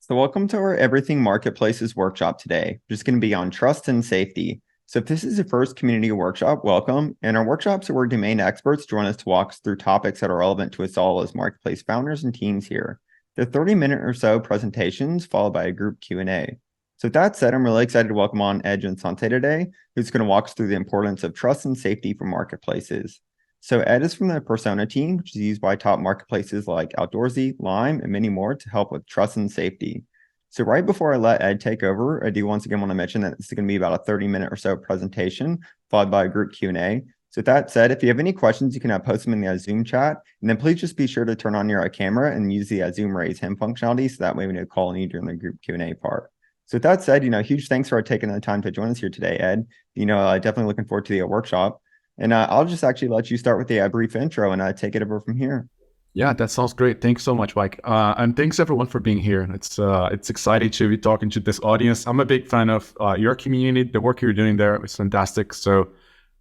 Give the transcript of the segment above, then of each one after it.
So welcome to our Everything Marketplaces workshop today, which is going to be on trust and safety. So if this is your first community workshop, welcome. In our workshops, where domain experts join us to walk us through topics that are relevant to us all as marketplace founders and teams here. They're 30-minute or so presentations followed by a group Q&A. So with that said, I'm really excited to welcome on Edge and Sante today, who's going to walk us through the importance of trust and safety for marketplaces. So Ed is from the Persona team, which is used by top marketplaces like Outdoorsy, Lime, and many more to help with trust and safety. So right before I let Ed take over, I do once again want to mention that this is going to be about a 30-minute or so presentation, followed by a group Q&A. So with that said, if you have any questions, you can post them in the Zoom chat, and then please just be sure to turn on your camera and use the Zoom raise hand functionality, so that way we know call on you during the group Q&A part. So with that said, huge thanks for taking the time to join us here today, Ed. Definitely looking forward to the workshop. And I'll just actually let you start with a brief intro and take it over from here. Yeah, that sounds great. Thanks so much, Mike. And thanks everyone for being here. It's exciting to be talking to this audience. I'm a big fan of your community. The work you're doing there is fantastic. So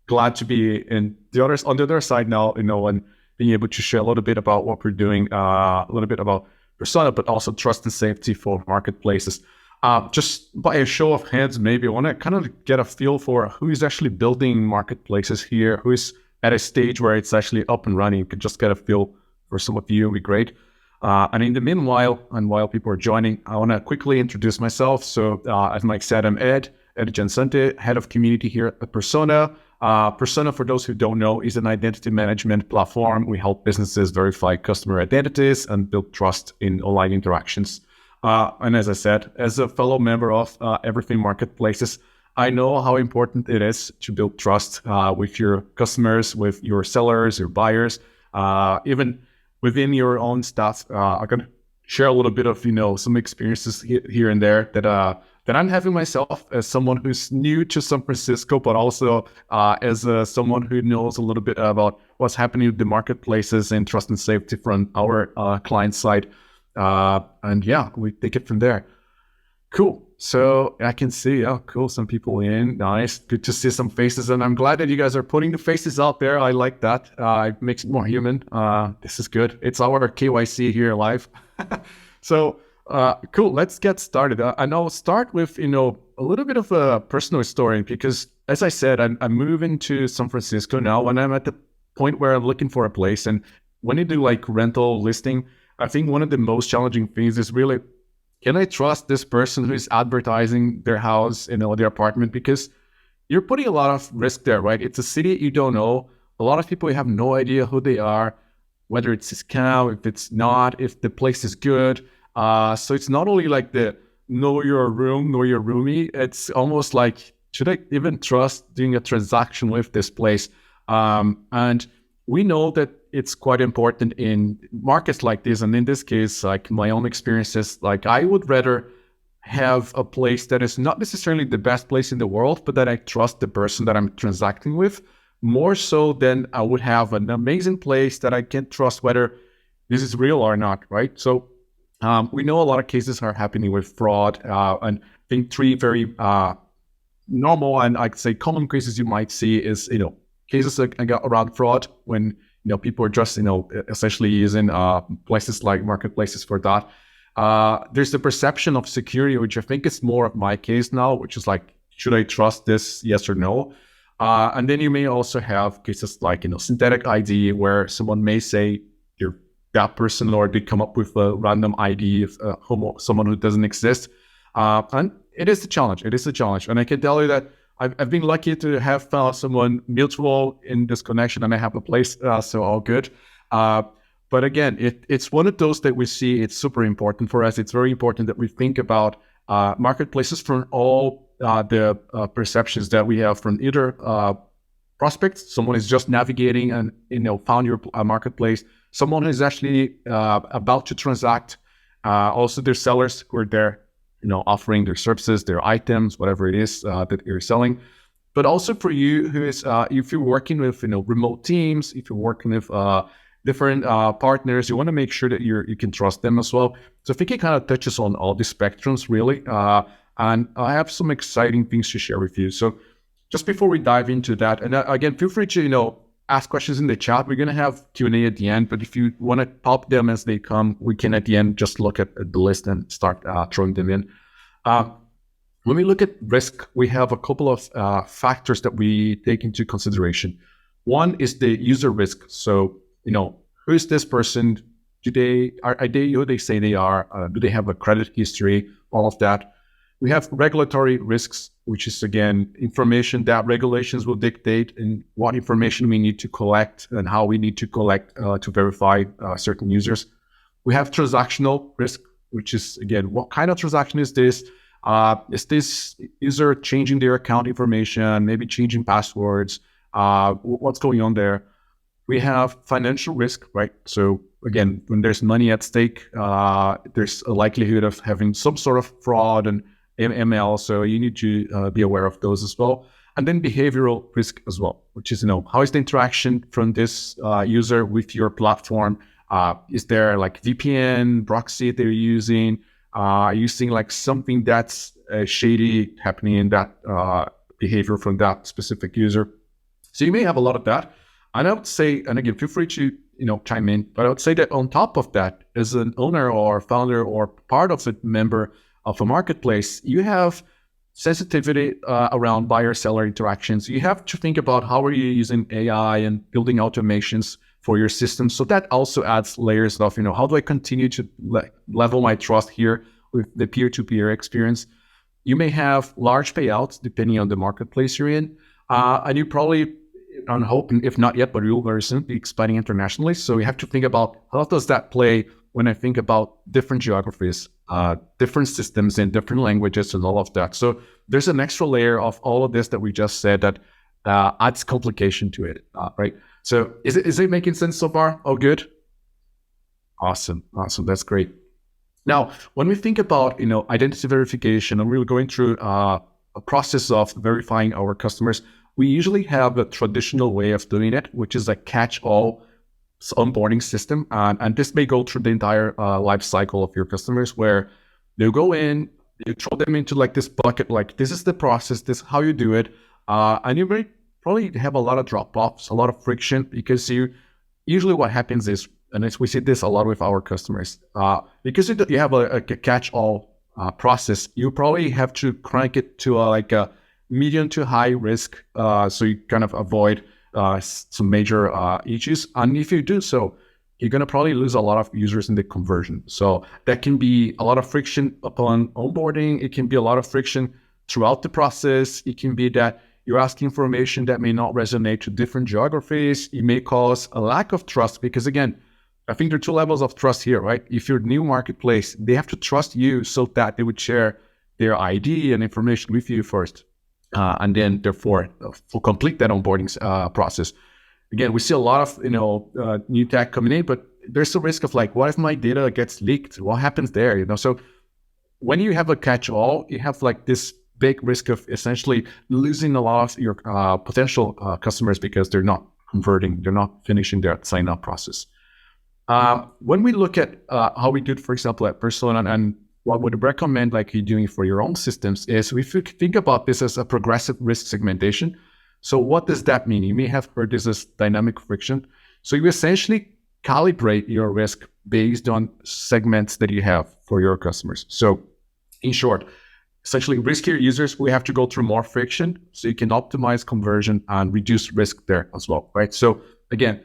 glad to be on the other side now, and being able to share a little bit about what we're doing, a little bit about Persona, but also trust and safety for marketplaces. Just by a show of hands, maybe I want to kind of get a feel for who is actually building marketplaces here, who is at a stage where it's actually up and running. You can just get a feel for some of you, would be great. And in the meanwhile, and while people are joining, I want to quickly introduce myself. So as Mike said, I'm Ed Jansante, head of community here at Persona. Persona, for those who don't know, is an identity management platform. We help businesses verify customer identities and build trust in online interactions. And as I said, as a fellow member of Everything Marketplaces, I know how important it is to build trust with your customers, with your sellers, your buyers, even within your own stuff. I'm going to share a little bit of, some experiences here and there that I'm having myself as someone who's new to San Francisco, but also as someone who knows a little bit about what's happening with the marketplaces and trust and safety from our client side. And yeah, we take it from there. Cool. So I can see, cool, some people in. Nice. Good to see some faces. And I'm glad that you guys are putting the faces out there. I like that. It makes it more human. This is good. It's our KYC here live. So cool. Let's get started. And I'll start with, a little bit of a personal story, because as I said, I'm moving to San Francisco now, and I'm at the point where I'm looking for a place. And when you do like rental listing, I think one of the most challenging things is really, can I trust this person who's advertising their house, their apartment? Because you're putting a lot of risk there, right? It's a city you don't know. A lot of people have no idea who they are, whether it's a scam, if it's not, if the place is good. So it's not only like the know your room, know your roomie. It's almost like, should I even trust doing a transaction with this place? And we know that it's quite important in markets like this. And in this case, like my own experiences, like I would rather have a place that is not necessarily the best place in the world, but that I trust the person that I'm transacting with more so than I would have an amazing place that I can't trust whether this is real or not, right? So we know a lot of cases are happening with fraud, and I think three very normal and I'd say common cases you might see is, cases around fraud when, people are just, essentially using places like marketplaces for that. There's the perception of security, which I think is more of my case now, which is like, should I trust this? Yes or no? And then you may also have cases like, synthetic ID, where someone may say you're that person, or they come up with a random ID of someone who doesn't exist. And it is a challenge. It is a challenge. And I can tell you that I've been lucky to have found someone mutual in this connection, and I have a place, so all good. But again, it's one of those that we see. It's super important for us. It's very important that we think about marketplaces from all the perceptions that we have from either prospects, someone is just navigating and found your marketplace, someone who is actually about to transact, also their sellers who are there, offering their services, their items, whatever it is that you're selling. But also for you who is, if you're working with, remote teams, if you're working with different partners, you want to make sure that you can trust them as well. So I think it kind of touches on all the spectrums really. And I have some exciting things to share with you. So just before we dive into that, and again, feel free to, ask questions in the chat. We're going to have Q&A at the end, but if you want to pop them as they come, we can at the end just look at the list and start throwing them in. When we look at risk, we have a couple of factors that we take into consideration. One is the user risk. So, who is this person? Are they who they say they are? Do they have a credit history? All of that. We have regulatory risks, which is, again, information that regulations will dictate and what information we need to collect and how we need to collect to verify certain users. We have transactional risk, which is, again, what kind of transaction is this? Is this user changing their account information, maybe changing passwords? What's going on there? We have financial risk, right? So again, when there's money at stake, there's a likelihood of having some sort of fraud and ML. So you need to be aware of those as well. And then behavioral risk as well, which is, how is the interaction from this user with your platform? Is there like VPN proxy they're using? Are you seeing like something that's shady happening in that behavior from that specific user? So you may have a lot of that. And I would say, and again, feel free to chime in, but I would say that on top of that, as an owner or founder or part of a member of a marketplace, you have sensitivity around buyer-seller interactions. You have to think about how are you using AI and building automations for your system. So that also adds layers of, how do I continue to level my trust here with the peer-to-peer experience? You may have large payouts depending on the marketplace you're in. And you probably, I'm hoping, if not yet, but you will very soon be expanding internationally. So you have to think about how does that play when I think about different geographies, different systems in different languages and all of that. So there's an extra layer of all of this that we just said that adds complication to it, right? So is it making sense so far? Oh, good. Awesome. That's great. Now, when we think about, identity verification, and we're going through a process of verifying our customers, we usually have a traditional way of doing it, which is a catch-all onboarding system. And this may go through the entire life cycle of your customers, where they'll go in, you throw them into like this bucket, like this is the process, this is how you do it. And you may probably have a lot of drop-offs, a lot of friction, because usually what happens is, and we see this a lot with our customers, because you have a catch-all process, you probably have to crank it to a medium to high risk, so you kind of avoid some major issues. And if you do so, you're going to probably lose a lot of users in the conversion. So that can be a lot of friction upon onboarding. It can be a lot of friction throughout the process. It can be that you're asking information that may not resonate to different geographies. It may cause a lack of trust, because again, I think there are two levels of trust here, right? If you're a new marketplace, they have to trust you so that they would share their ID and information with you first. And then therefore complete that onboarding process. Again, we see a lot of, new tech coming in, but there's a risk of like, what if my data gets leaked? What happens there? So when you have a catch-all, you have like this big risk of essentially losing a lot of your potential customers because they're not converting, they're not finishing their sign-up process. When we look at how we do it, for example, at Persona, and what would recommend like you're doing for your own systems is we think about this as a progressive risk segmentation. So what does that mean? You may have heard this as dynamic friction. So you essentially calibrate your risk based on segments that you have for your customers. So in short, essentially riskier users, we have to go through more friction so you can optimize conversion and reduce risk there as well, right? So again,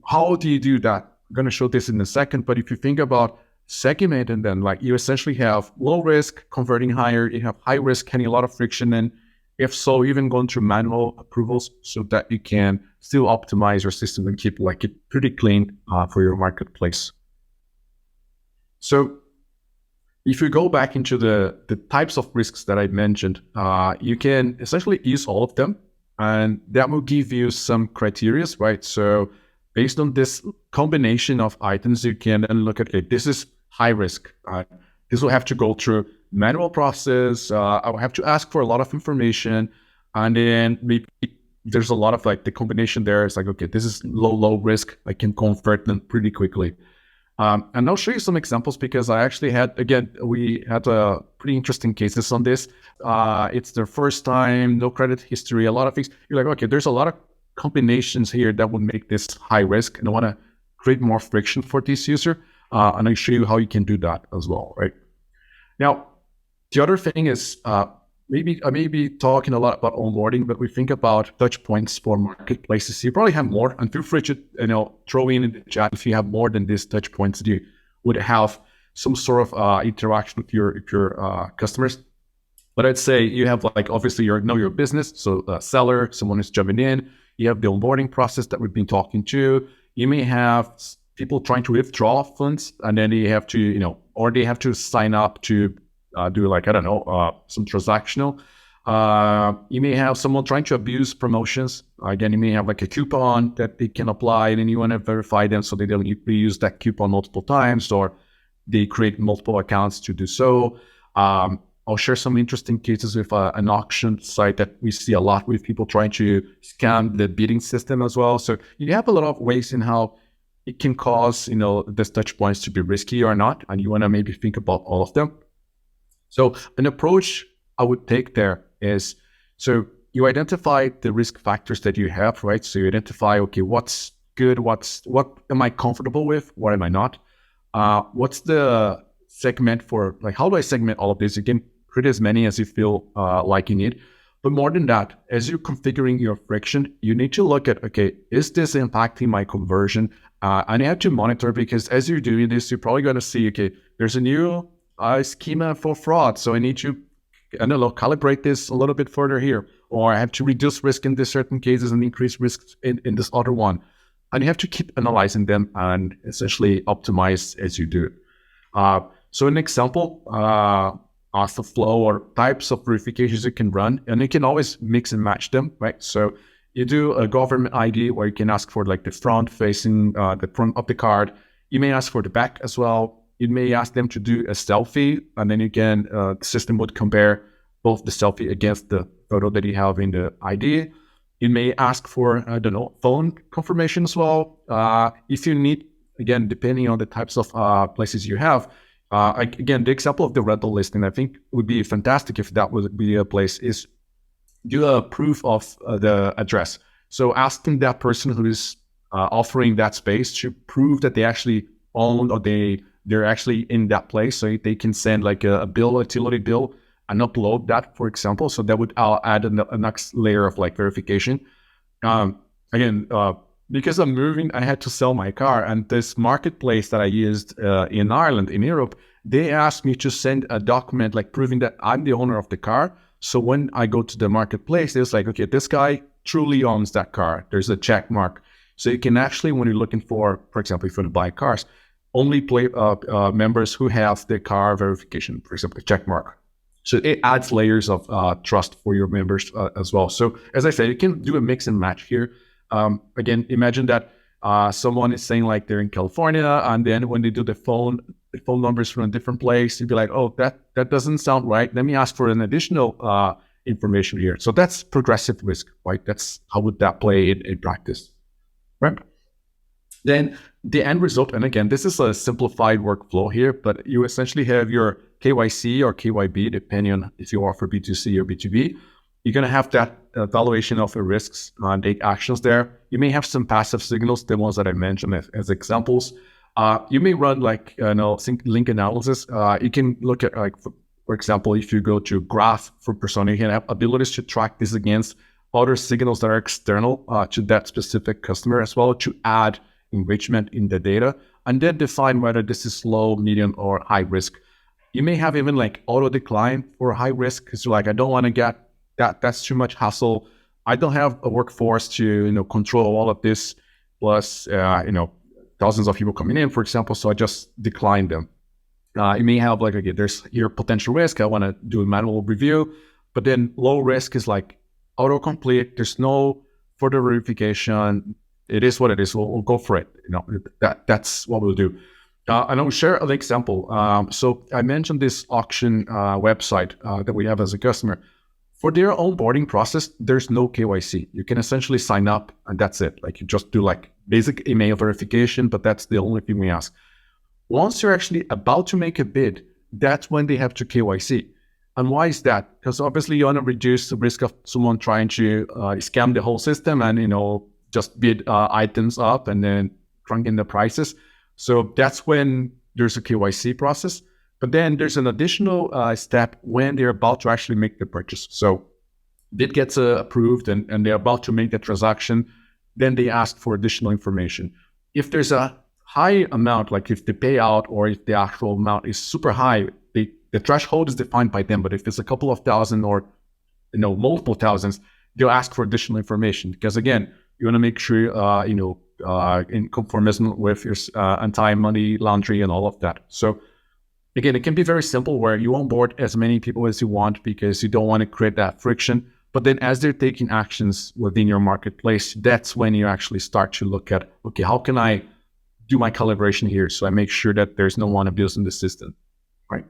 how do you do that? I'm going to show this in a second, but if you think about segment, and then like you essentially have low risk converting higher, you have high risk having a lot of friction, and if so, even going through manual approvals so that you can still optimize your system and keep like it pretty clean for your marketplace. So if you go back into the types of risks that I mentioned, you can essentially use all of them, and that will give you some criteria, right? So based on this combination of items, you can then look at, okay, this is high risk. This will have to go through manual process. I will have to ask for a lot of information. And then maybe there's a lot of like the combination there. It's like, okay, this is low risk. I can convert them pretty quickly. And I'll show you some examples because I actually we had pretty interesting cases on this. It's their first time, no credit history, a lot of things. You're like, okay, there's a lot of combinations here that would make this high risk, and I want to create more friction for this user. And I'll show you how you can do that as well, right? Now, the other thing is, maybe I may be talking a lot about onboarding, but we think about touch points for marketplaces. You probably have more, and feel free to throw in the chat if you have more than these touch points that you would have some sort of interaction with your customers. But I'd say you have like obviously your business, so a seller, someone who's jumping in. You have the onboarding process that we've been talking to. You may have people trying to withdraw funds, and then they have to or they have to sign up to do like, I don't know, some transactional. You may have someone trying to abuse promotions. Again, you may have like a coupon that they can apply, and then you want to verify them so they don't reuse that coupon multiple times, or they create multiple accounts to do so. I'll share some interesting cases with an auction site that we see a lot with people trying to scam the bidding system as well. So you have a lot of ways in how it can cause, these touch points to be risky or not, and you want to maybe think about all of them. So an approach I would take there is, so you identify the risk factors that you have, right? So you identify, okay, what's good, what am I comfortable with, what am I not? What's the segment for, like, how do I segment all of this? You can create as many as you feel like you need. But more than that, as you're configuring your friction, you need to look at, okay, is this impacting my conversion? And you have to monitor, because as you're doing this, you're probably going to see, okay, there's a new schema for fraud. So I need to, calibrate this a little bit further here, or I have to reduce risk in this certain cases and increase risks in this other one. And you have to keep analyzing them and essentially optimize as you do it. So an example of the flow or types of verifications you can run, and you can always mix and match them, right? So you do a government ID where you can ask for like the front facing the front of the card. You may ask for the back as well. You may ask them to do a selfie, and then again, the system would compare both the selfie against the photo that you have in the ID. You may ask for, phone confirmation as well. If you need, again, depending on the types of places you have, again, the example of the rental listing, I think would be fantastic if that would be a place, is do a proof of the address. So asking that person who is offering that space to prove that they actually own, or they're actually in that place, so they can send like a bill, a utility bill, and upload that, for example. So that would add a next layer of like verification. Because I'm moving, I had to sell my car, and this marketplace that I used in Ireland, in Europe, they asked me to send a document like proving that I'm the owner of the car. So when I go to the marketplace, it's like, okay, this guy truly owns that car. There's a check mark. So you can actually, when you're looking for example, if you want to buy cars, only play members who have the car verification, for example, check mark. So it adds layers of trust for your members as well. So as I said, you can do a mix and match here. Again, imagine that someone is saying like they're in California, and then when they do the phone numbers from a different place, you'd be like, oh, that doesn't sound right. Let me ask for an additional information here. So that's progressive risk, right? That's how would that play in practice, right? Then the end result, and again, this is a simplified workflow here, but you essentially have your KYC or KYB, depending on if you offer B2C or B2B. You're going to have that evaluation of the risks and take actions there. You may have some passive signals, the ones that I mentioned as examples. You may run like link analysis. You can look at, like, for example, if you go to graph for persona, you can have abilities to track this against other signals that are external to that specific customer as well, to add enrichment in the data, and then define whether this is low, medium, or high risk. You may have even like auto decline for high risk, because you're like, I don't want to get that's too much hassle. I don't have a workforce to control all of this, plus thousands of people coming in, for example, so I just decline them. You may have like, okay, there's here potential risk, I want to do a manual review, but then low risk is like autocomplete, there's no further verification, it is what it is, we'll go for it. That's what we'll do. And I'll share an example. So I mentioned this auction website that we have as a customer. For their onboarding process, there's no KYC. You can essentially sign up and that's it. Like, you just do like basic email verification, but that's the only thing we ask. Once you're actually about to make a bid, that's when they have to KYC. And why is that? Because obviously you want to reduce the risk of someone trying to scam the whole system and just bid items up and then trunk in the prices. So that's when there's a KYC process. But then there's an additional step when they're about to actually make the purchase. So bid gets approved and they're about to make the transaction. Then they ask for additional information. If there's a high amount, like if the payout or if the actual amount is super high, the threshold is defined by them. But if it's a couple of thousand or multiple thousands, they'll ask for additional information because again, you want to make sure in conformism with your anti-money laundering and all of that. So again, it can be very simple where you onboard as many people as you want because you don't want to create that friction. But then as they're taking actions within your marketplace, that's when you actually start to look at, okay, how can I do my calibration here so I make sure that there's no one abusing the system, right?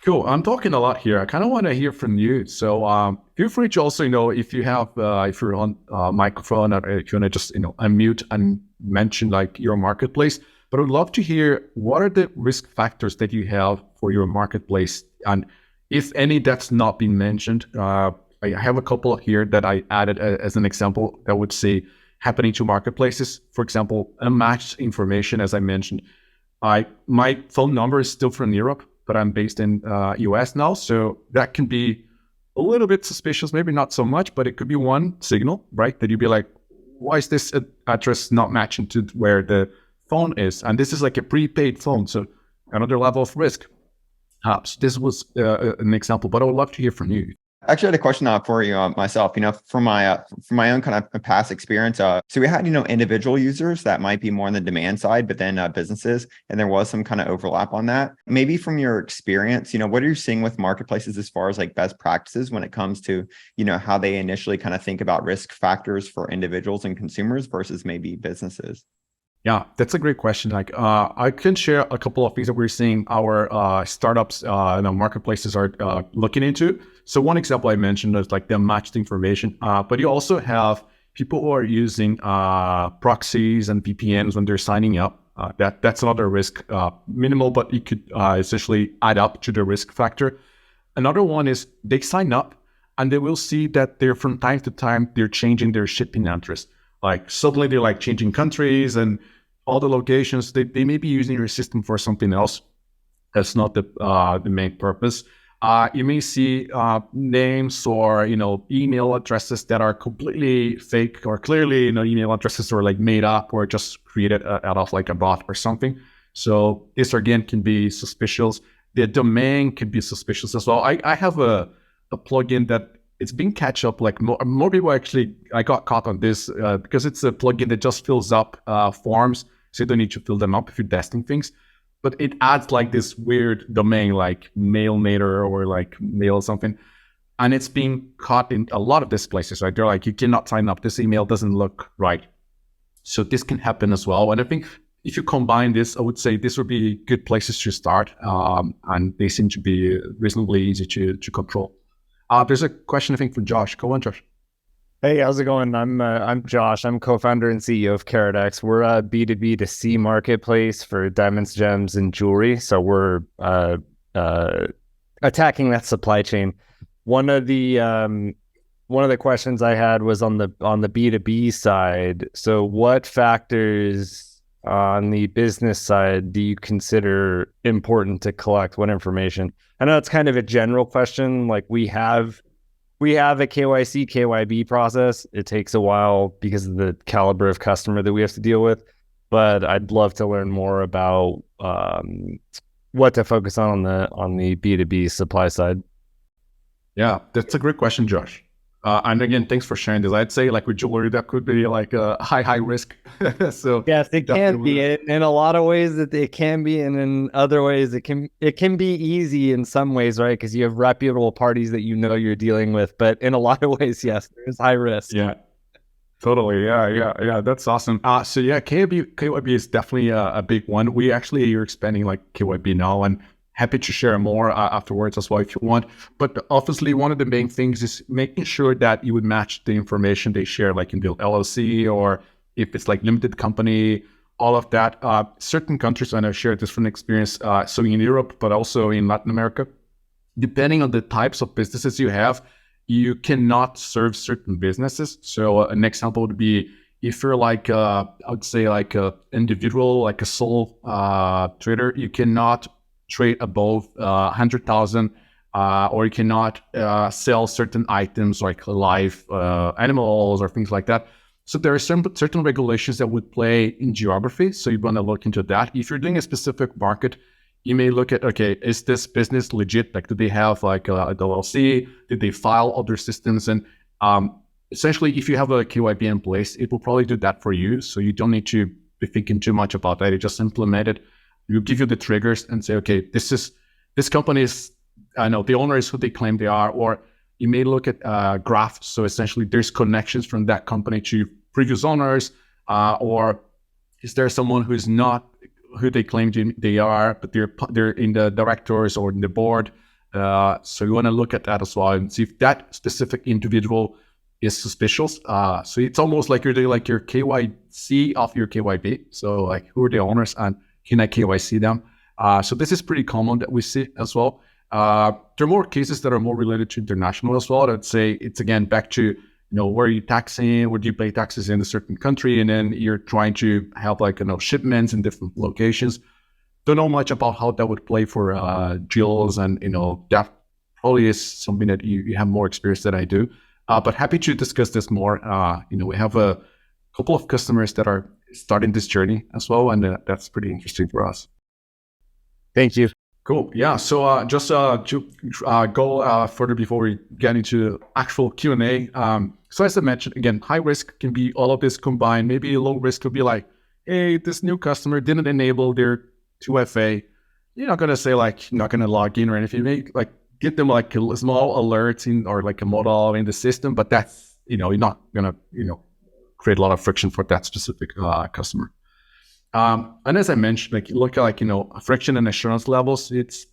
Cool. I'm talking a lot here. I kind of want to hear from you. So feel free to also, if you have, if you're on microphone, or if you want to just, unmute and mention like your marketplace. But I would love to hear what are the risk factors that you have for your marketplace, and if any that's not been mentioned. I have a couple here that I added as an example that would say happening to marketplaces. For example, unmatched information, as I mentioned. My phone number is still from Europe, but I'm based in US now, so that can be a little bit suspicious. Maybe not so much, but it could be one signal, right? That you'd be like, why is this address not matching to where the phone is? And this is like a prepaid phone, so another level of risk. So this was an example, but I would love to hear from you. Actually, I had a question for you myself. From my own kind of past experience. So we had individual users that might be more on the demand side, but then businesses, and there was some kind of overlap on that. Maybe from your experience, what are you seeing with marketplaces as far as like best practices when it comes to how they initially kind of think about risk factors for individuals and consumers versus maybe businesses? Yeah, that's a great question. Like, I can share a couple of things that we're seeing our startups, marketplaces are looking into. So one example I mentioned is like the matched information, but you also have people who are using proxies and VPNs when they're signing up. That's another risk, minimal, but it could essentially add up to the risk factor. Another one is they sign up and they will see that they're from time to time, they're changing their shipping address. Like suddenly they're like changing countries and all the locations. They may be using your system for something else. That's not the main purpose. You may see names or email addresses that are completely fake or clearly email addresses are like made up or just created out of like a bot or something. So this again can be suspicious. The domain can be suspicious as well. I have a plugin that it's been catch up, like more people actually, I got caught on this because it's a plugin that just fills up forms. So you don't need to fill them up if you're testing things, but it adds like this weird domain like mailmater or like mail something. And it's being caught in a lot of these places, right? They're like, you cannot sign up. This email doesn't look right. So this can happen as well. And I think if you combine this, I would say this would be good places to start. And they seem to be reasonably easy to control. There's a question, I think, for Josh. Go on, Josh. Hey, how's it going? I'm Josh. I'm co-founder and CEO of Categorizing. We're a B2B to C marketplace for diamonds, gems, and jewelry. So we're attacking that supply chain. One of the questions I had was on the B2B side. So what factors on the business side do you consider important to collect? What information? I know it's kind of a general question. Like we have a KYC, KYB process. It takes a while because of the caliber of customer that we have to deal with. But I'd love to learn more about what to focus on the B2B supply side. Yeah, that's a great question, Josh. And again, thanks for sharing this. I'd say like with jewelry, that could be like a high risk. So yes, it can be in a lot of ways that it can be, and in other ways it can be easy in some ways, right? Because you have reputable parties that you're dealing with. But in a lot of ways, yes, there's high risk. Yeah, totally. Yeah. That's awesome. So yeah, KYB is definitely a big one. We actually are expanding like KYB now, and happy to share more afterwards as well if you want. But obviously, one of the main things is making sure that you would match the information they share, like in the LLC or if it's like limited company, all of that. Certain countries, and I shared this from experience, so in Europe, but also in Latin America, depending on the types of businesses you have, you cannot serve certain businesses. So an example would be if you're like, I would say like a individual, like a sole trader, you cannot trade above 100,000, or you cannot sell certain items like live animals or things like that. So there are certain regulations that would play in geography. So you want to look into that. If you're doing a specific market, you may look at, okay, is this business legit? Like, do they have like a LLC? Did they file other systems? And essentially, if you have a KYB in place, it will probably do that for you. So you don't need to be thinking too much about that. You just implement it. You give you the triggers and say, okay, this company is, I know the owner is who they claim they are. Or you may look at graphs. So essentially, there's connections from that company to previous owners, or is there someone who's not who they claim they are, but they're in the directors or in the board. So you want to look at that as well and see if that specific individual is suspicious. So it's almost like you're doing like your KYC of your KYB. So like, who are the owners and can I KYC them? So this is pretty common that we see as well. There are more cases that are more related to international as well. I'd say it's again back to, where are you taxing? Where do you pay taxes in a certain country? And then you're trying to have like, shipments in different locations. Don't know much about how that would play for deals. And, that probably is something that you have more experience than I do. But happy to discuss this more. We have a couple of customers that are starting this journey as well. And that's pretty interesting for us. Thank you. Cool. Yeah. So just to go further before we get into actual Q&A. So as I mentioned, again, high risk can be all of this combined. Maybe low risk could be like, hey, this new customer didn't enable their 2FA. You're not going to say like, you're not going to log in or anything. Maybe like get them like a small alert or like a model in the system. But that's, you're not going to, create a lot of friction for that specific customer. And as I mentioned, like look at like, friction and assurance levels. It's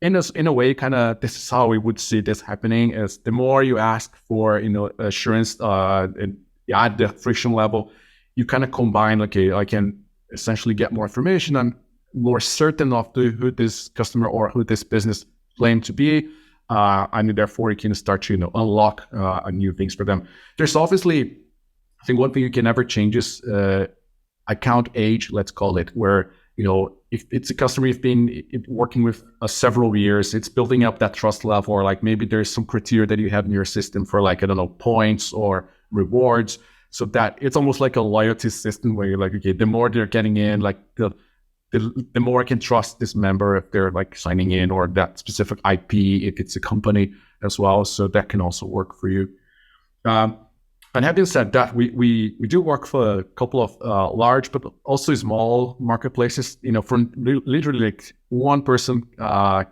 in a way, kind of, this is how we would see this happening is the more you ask for, assurance and add the friction level, you kind of combine, okay, I can essentially get more information and more certain of who this customer or who this business claim to be. And therefore you can start to, unlock new things for them. There's obviously, I think one thing you can never change is account age, let's call it, where, if it's a customer you've been working with several years, it's building up that trust level, or like maybe there's some criteria that you have in your system for like, I don't know, points or rewards. So that it's almost like a loyalty system where you're like, okay, the more they're getting in, like the more I can trust this member if they're like signing in, or that specific IP, if it's a company as well. So that can also work for you. And having said that, we do work for a couple of large, but also small marketplaces, from literally like one person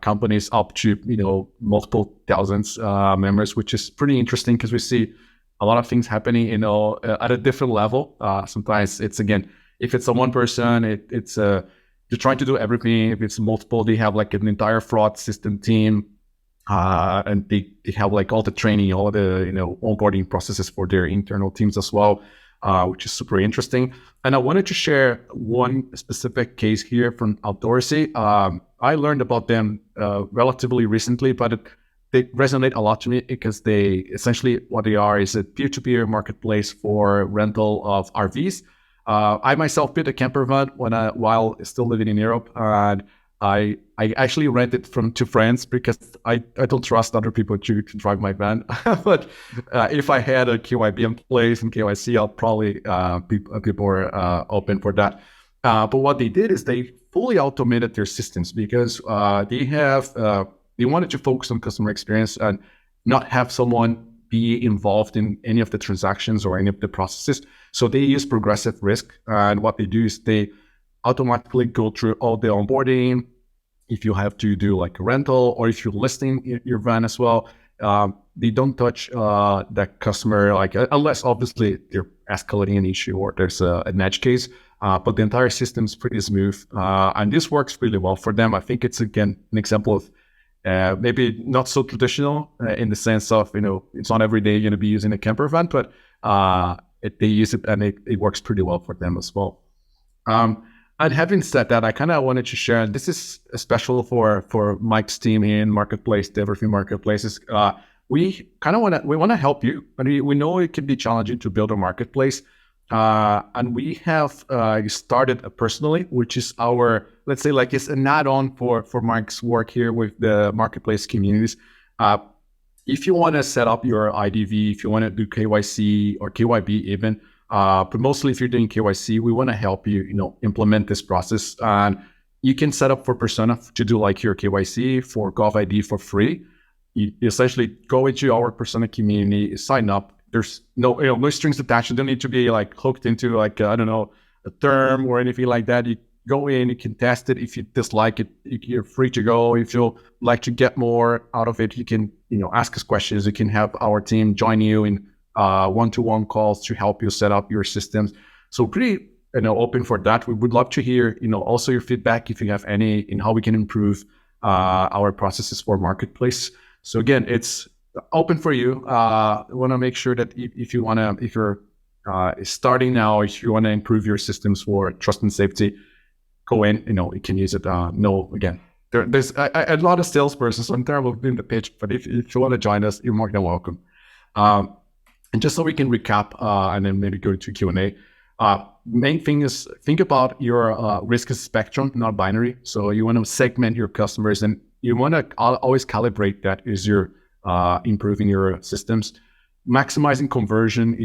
companies up to, multiple thousands members, which is pretty interesting because we see a lot of things happening, at a different level. Sometimes it's, again, if it's a one person, it's they're trying to do everything. If it's multiple, they have like an entire fraud system team. And they have like all the training, all the onboarding processes for their internal teams as well, which is super interesting. And I wanted to share one specific case here from Outdoorsy. I learned about them relatively recently, but they resonate a lot to me because they essentially what they are is a peer-to-peer marketplace for rental of RVs. I myself built a camper van while still living in Europe, and I actually rented from two friends because I don't trust other people to drive my van. But if I had a KYB in place and KYC, I'll probably be more open for that. But what they did is they fully automated their systems because they wanted to focus on customer experience and not have someone be involved in any of the transactions or any of the processes. So they use progressive risk. And what they do is they automatically go through all the onboarding. If you have to do like a rental or if you're listing your van as well, they don't touch that customer, like unless obviously they're escalating an issue or there's an edge case. But the entire system is pretty smooth. And this works really well for them. I think it's, again, an example of maybe not so traditional in the sense of, it's not every day you're going to be using a camper van, but they use it and it works pretty well for them as well. And having said that, I kind of wanted to share, and this is special for Mike's team here in Marketplace, the Everything Marketplaces. we kind of want to help you, but we know it can be challenging to build a marketplace. And we have started personally, which is our, let's say, like it's an add-on for Mike's work here with the marketplace communities. If you want to set up your IDV, if you want to do KYC or KYB even, but mostly if you're doing KYC, we want to help you, implement this process. And you can set up for Persona to do like your KYC for GovID for free. You essentially go into our Persona community, sign up. There's no strings attached. You don't need to be like hooked into like, I don't know, a term or anything like that. You go in, you can test it. If you dislike it, you're free to go. If you like to get more out of it, you can, ask us questions. You can have our team join you in one-to-one calls to help you set up your systems. So pretty, open for that. We would love to hear, also your feedback if you have any in how we can improve our processes for marketplace. So again, it's open for you. We want to make sure that if you're starting now, if you want to improve your systems for trust and safety, go in, you can use it. Again, there's a lot of salespersons, so I'm terrible doing the pitch, but if you want to join us, you're more than welcome. And just so we can recap and then maybe go to Q&A, main thing is think about your risk spectrum, not binary. So you want to segment your customers and you want to always calibrate that as you're improving your systems, maximizing conversion,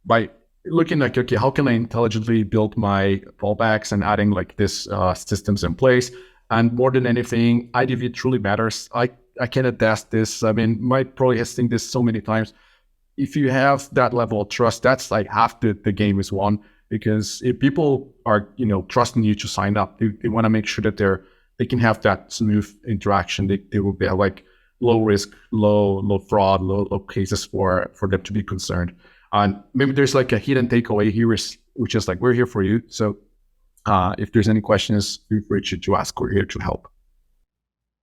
by looking like, okay, how can I intelligently build my fallbacks and adding like this systems in place? And more than anything, IDV truly matters. I can attest this. I mean, Mike probably has seen this so many times. If you have that level of trust, that's like half the game is won, because if people are, trusting you to sign up, they want to make sure that they can have that smooth interaction. They will be like low risk, low fraud, low cases for them to be concerned. And maybe there's like a hidden takeaway here, which is like, we're here for you. So if there's any questions, feel free to ask. We're here to help.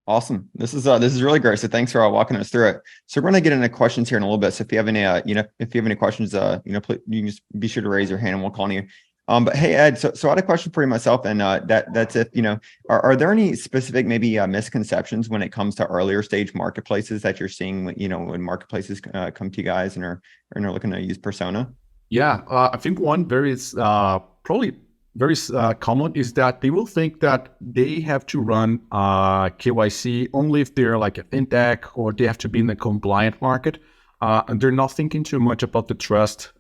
Awesome. This is really great. So thanks for walking us through it. So we're going to get into questions here in a little bit. So if you have any, if you have any questions, please, you can just be sure to raise your hand and we'll call on you. But hey, Ed, so I had a question for you myself, and that's if, are there any specific maybe misconceptions when it comes to earlier stage marketplaces that you're seeing, when marketplaces come to you guys and are looking to use Persona? Yeah, I think one probably very common is that they will think that they have to run KYC only if they're like a fintech or they have to be in the compliant market, and they're not thinking too much about the trust.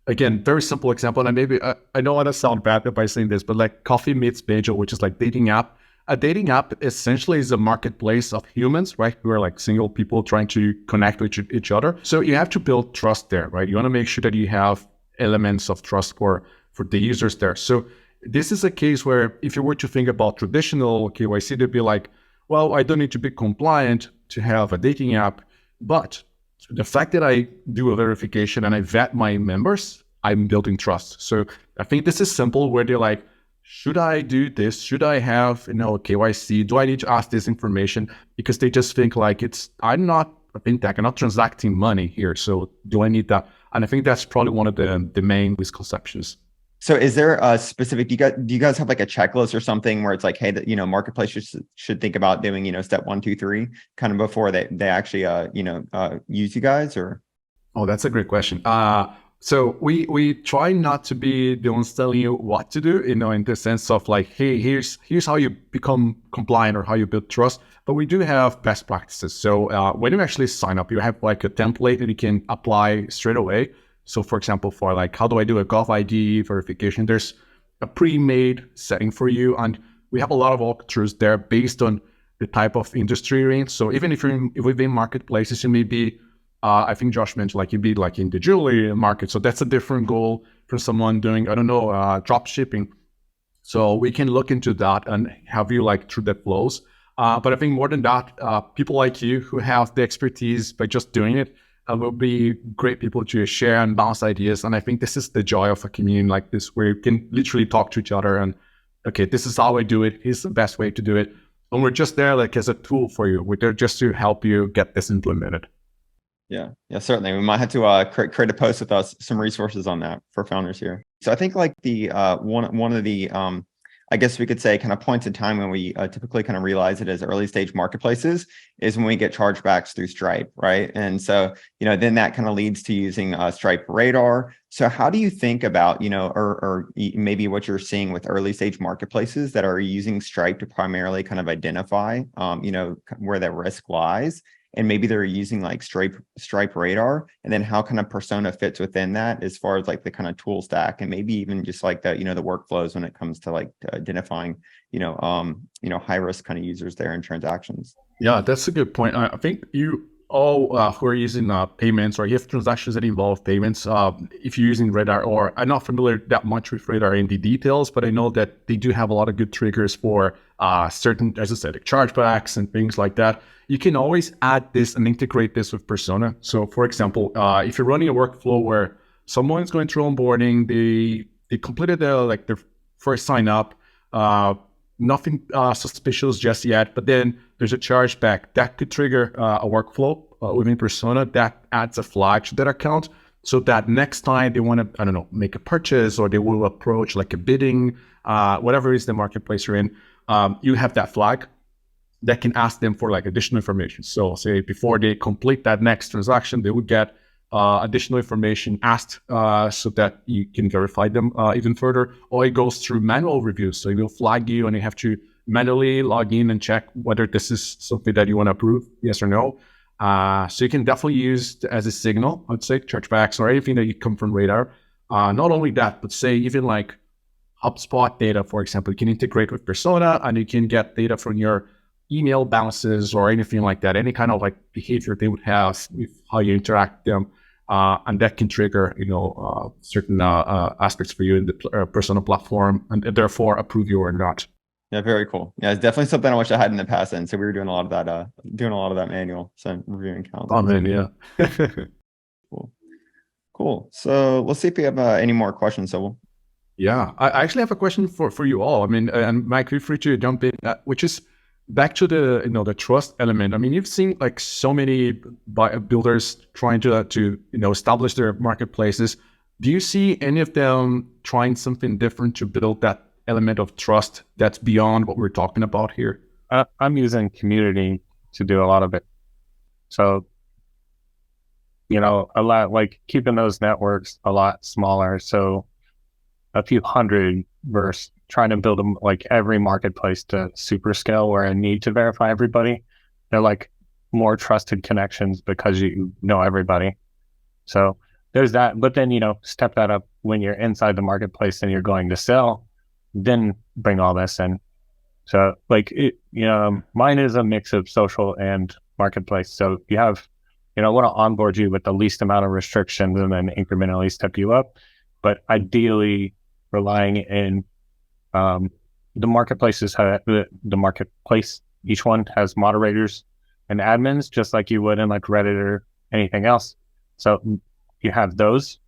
Again, very simple example, and maybe I don't want to sound bad by saying this, but like Coffee Meets Bagel, which is like dating app. A dating app essentially is a marketplace of humans, right? Who are like single people trying to connect with each other. So you have to build trust there, right? You want to make sure that you have elements of trust for the users there. So this is a case where if you were to think about traditional KYC, they'd be like, well, I don't need to be compliant to have a dating app, but the fact that I do a verification and I vet my members, I'm building trust. So I think this is simple, where they're like, should I do this? Should I have, KYC? Do I need to ask this information? Because they just think like I'm not a fintech, I'm not transacting money here. So do I need that? And I think that's probably one of the main misconceptions. So is there a specific, do you guys have like a checklist or something where it's like, hey, that, marketplace should think about doing, step 1, 2, 3 kind of before they actually, use you guys, or? Oh, that's a great question. So we try not to be the ones telling you what to do, in the sense of like, hey, here's how you become compliant or how you build trust. But we do have best practices. So when you actually sign up, you have like a template that you can apply straight away. So for example, for like, how do I do a GovID verification? There's a pre-made setting for you. And we have a lot of walkthroughs there based on the type of industry you're in. So even if you're within marketplaces, you may be, I think Josh mentioned, like you'd be like in the jewelry market. So that's a different goal for someone doing, I don't know, drop shipping. So we can look into that and have you like through the flows. But I think more than that, people like you who have the expertise by just doing it, will be great people to share and bounce ideas. And I think this is the joy of a community like this, where you can literally talk to each other and, okay, this is how I do it. Here's the best way to do it. And we're just there like as a tool for you. We're there just to help you get this implemented. Yeah, certainly. We might have to create a post with us, some resources on that for founders here. So I think like the one of the I guess we could say kind of points in time when we typically kind of realize it as early stage marketplaces is when we get chargebacks through Stripe, right? And so, then that kind of leads to using Stripe Radar. So how do you think about, or maybe what you're seeing with early stage marketplaces that are using Stripe to primarily kind of identify, where that risk lies? And maybe they're using like Stripe Radar, and then how kind of persona fits within that as far as like the kind of tool stack, and maybe even just like the the workflows when it comes to like identifying high risk kind of users there and transactions. Yeah, that's a good point. I think you all who are using payments, or you have transactions that involve payments, if you're using Radar, or I'm not familiar that much with Radar in the details, but I know that they do have a lot of good triggers for certain, as I said, like chargebacks and things like that. You can always add this and integrate this with persona. So for example, if you're running a workflow where someone's going through onboarding, they completed their first sign up, nothing suspicious just yet, but then there's a chargeback that could trigger a workflow within persona that adds a flag to that account, so that next time they want to, I don't know, make a purchase, or they will approach like a bidding, whatever is the marketplace you're in, you have that flag that can ask them for like additional information. So say before they complete that next transaction, they would get additional information asked so that you can verify them even further, or it goes through manual reviews. So it will flag you and you have to manually log in and check whether this is something that you want to approve, yes or no. So you can definitely use as a signal, I'd say, chargebacks or anything that you come from Radar. Not only that, but say even like HubSpot data, for example, you can integrate with Persona, and you can get data from your email balances or anything like that, any kind of like behavior they would have with how you interact with them. And that can trigger, certain aspects for you in the Persona platform, and therefore approve you or not. Yeah, very cool. Yeah, it's definitely something I wish I had in the past. And so we were doing a lot of that manual, so reviewing counts. Oh man, yeah. Cool. So let's see if we have any more questions. So yeah, I actually have a question for you all. I mean, and Mike, feel free to jump in, which is back to the the trust element. I mean, you've seen like so many builders trying to establish their marketplaces. Do you see any of them trying something different to build that element of trust that's beyond what we're talking about here? I'm using community to do a lot of it. So, a lot, like keeping those networks a lot smaller. So a few hundred versus trying to build them like every marketplace to super scale where I need to verify everybody. They're like more trusted connections because you know everybody. So there's that. But then, step that up when you're inside the marketplace and you're going to sell, then bring all this in. So like, mine is a mix of social and marketplace. So you have, I want to onboard you with the least amount of restrictions and then incrementally step you up. But ideally relying in the marketplaces, the marketplace, each one has moderators and admins, just like you would in like Reddit or anything else. So you have those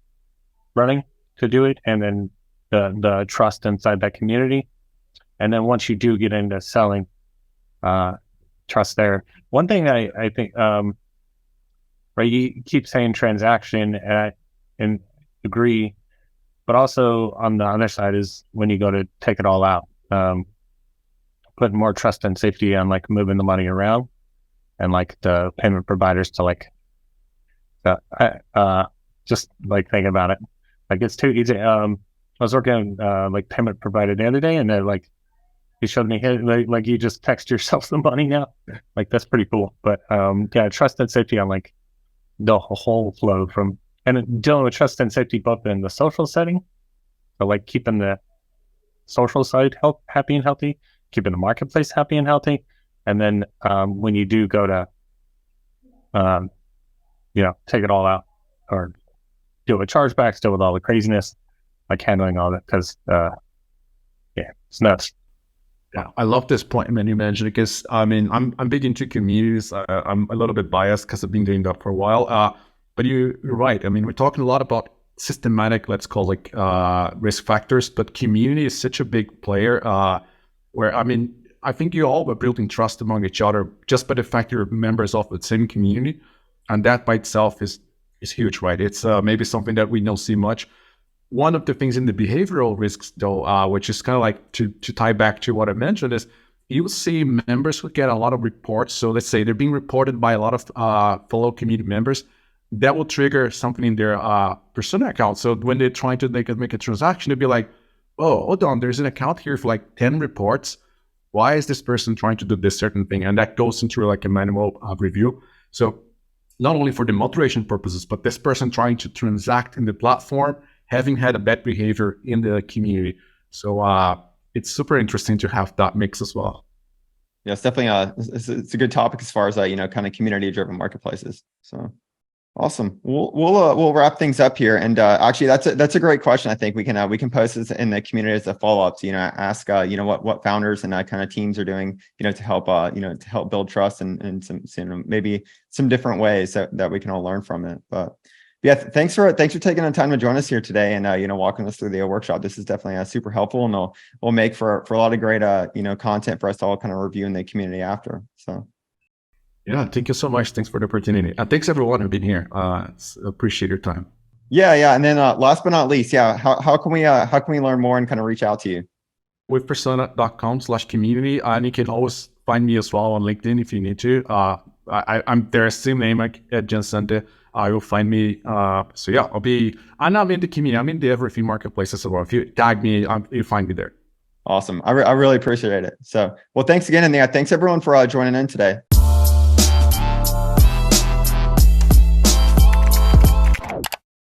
running to do it, and then the trust inside that community. And then once you do get into selling, trust there. One thing I think, right, you keep saying transaction, and agree, but also on the other side is when you go to take it all out, putting more trust and safety on like moving the money around, and like the payment providers to like, just like think about it. Like it's too easy. I was working like payment provider the other day, and they're like, he showed me like you just text yourself the money now. Like that's pretty cool. But yeah, trust and safety on like the whole flow from, and dealing with trust and safety both in the social setting, so like keeping the social side happy and healthy, keeping the marketplace happy and healthy, and then when you do go to take it all out or deal with chargebacks, deal with all the craziness, like handling all that, because it's nuts. Yeah, I love this point, man, you mentioned, because I mean, I'm big into communities. I'm a little bit biased because I've been doing that for a while. But you're right. I mean, we're talking a lot about systematic, let's call like risk factors, but community is such a big player. Where I mean, I think you all are building trust among each other just by the fact you're members of the same community, and that by itself is huge, right? It's maybe something that we don't see much. one of the things in the behavioral risks, though, which is kind of like to tie back to what I mentioned, is you'll see members who get a lot of reports. So let's say they're being reported by a lot of fellow community members. That will trigger something in their persona account. So when they're trying to make a transaction, they'll be like, oh, hold on, there's an account here for like 10 reports. Why is this person trying to do this certain thing? And that goes into like a manual review. So not only for the moderation purposes, but this person trying to transact in the platform, having had a bad behavior in the community. So it's super interesting to have that mix as well. Yeah, it's definitely it's a good topic as far as kind of community driven marketplaces. So awesome. We'll wrap things up here. And actually, that's a great question. I think we can post this in the community as a follow up to ask what founders and kind of teams are doing to help to help build trust and some maybe some different ways that we can all learn from it. But yeah, thanks for taking the time to join us here today and walking us through the workshop. This is definitely super helpful, and will make for a lot of great content for us to all kind of review in the community after. So. Yeah, thank you so much. Thanks for the opportunity. And thanks everyone who's been here. Appreciate your time. Yeah. And then last but not least, how can we learn more and kind of reach out to you? With persona.com/community. And you can always find me as well on LinkedIn if you need to. I'm there, same name at Jensente. You'll find me. So yeah, I'm in the community. I'm in the everything marketplace as well. If you tag me, you'll find me there. Awesome. I really appreciate it. So, well, thanks again. And thanks everyone for joining in today.